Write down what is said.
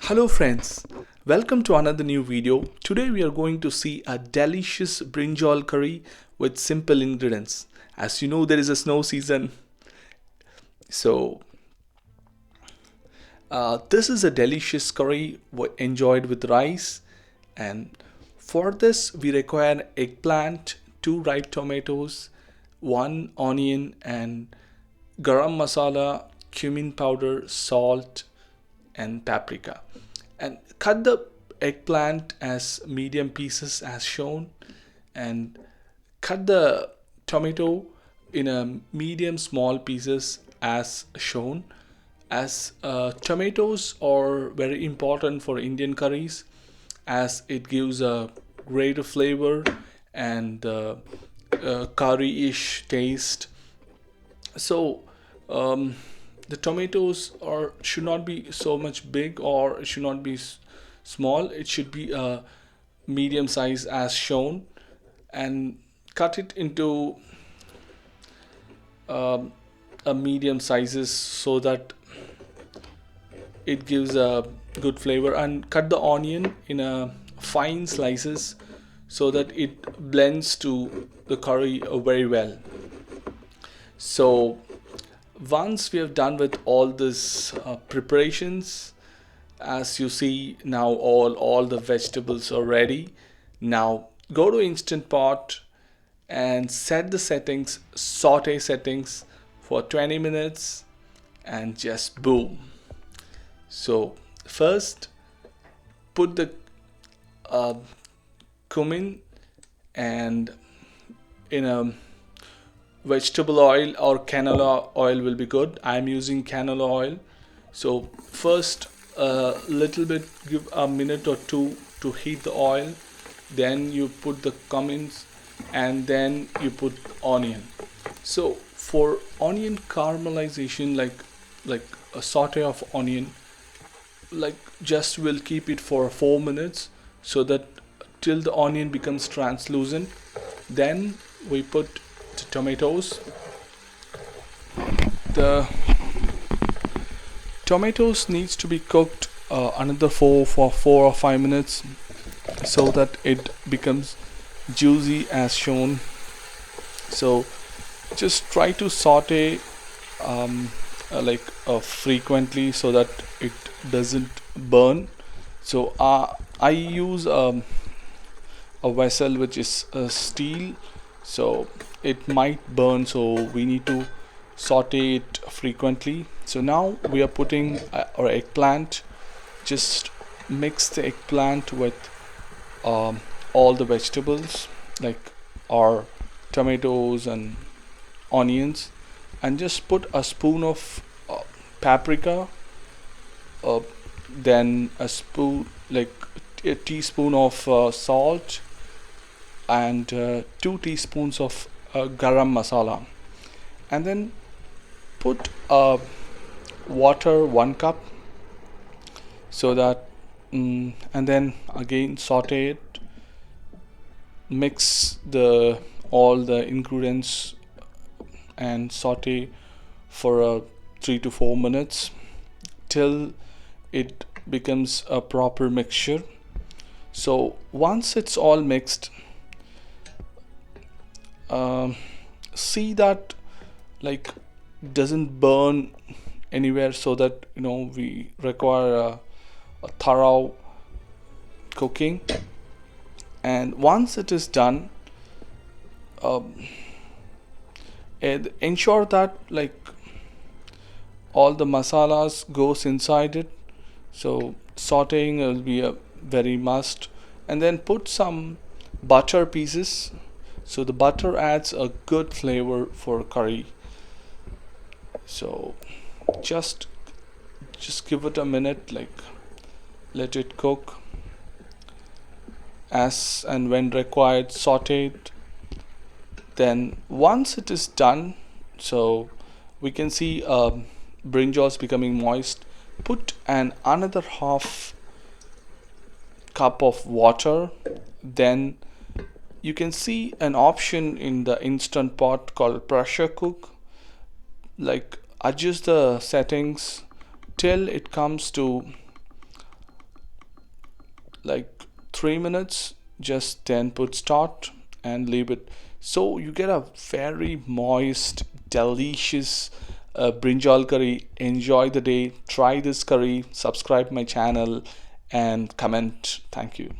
Hello friends, welcome to another new video. Today we are going to see a delicious brinjal curry with simple ingredients. As you know, there is a snow season, so this is a delicious curry enjoyed with rice. And for this we require eggplant, 2 ripe tomatoes, 1 onion, and garam masala, cumin powder, salt, and paprika. And cut the eggplant as medium pieces as shown, and cut the tomato in a medium small pieces as shown. As tomatoes are very important for Indian curries, as it gives a greater flavor and curry-ish taste. So the tomatoes are should not be so much big, or it should not be small. It should be a medium size as shown, and cut it into a medium sizes so that it gives a good flavor. And cut the onion in a fine slices so that it blends to the curry very well. So once we have done with all this preparations, as you see now, all the vegetables are ready. Now go to Instant Pot and set the settings, saute settings for 20 minutes, and just boom. So first put the uh, cumin and in a vegetable oil, or canola oil will be good. I'm using canola oil. So first a little bit, give a minute or two to heat the oil, then you put the cumins, and then you put onion. So for onion caramelization, like a saute of onion, like just will keep it for 4 minutes, so that till the onion becomes translucent. Then we put the tomatoes. The tomatoes needs to be cooked another 4 or 5 minutes, so that it becomes juicy as shown. So just try to saute frequently so that it doesn't burn. So I use a vessel which is steel, so it might burn, so we need to saute it frequently. So now we are putting our eggplant. Just mix the eggplant with all the vegetables, like our tomatoes and onions, and just put a spoon of paprika, then a spoon, like a teaspoon of salt, and 2 teaspoons of garam masala, and then put water 1 cup, so that and then again saute it. Mix the all the ingredients and saute for 3 to 4 minutes till it becomes a proper mixture. So once it's all mixed, see that like doesn't burn anywhere, so that we require a thorough cooking. And once it is done, ensure that like all the masalas goes inside it. So sauteing will be a very must. And then put some butter pieces, so the butter adds a good flavor for curry. So just give it a minute, like let it cook. As and when required, saute it. Then once it is done, so we can see brinjals becoming moist, put another half cup of water. Then you can see an option in the Instant Pot called pressure cook. Like adjust the settings till it comes to like 3 minutes, just then put start and leave it. So you get a very moist, delicious brinjal curry. Enjoy the day, try this curry, subscribe my channel and comment. Thank you.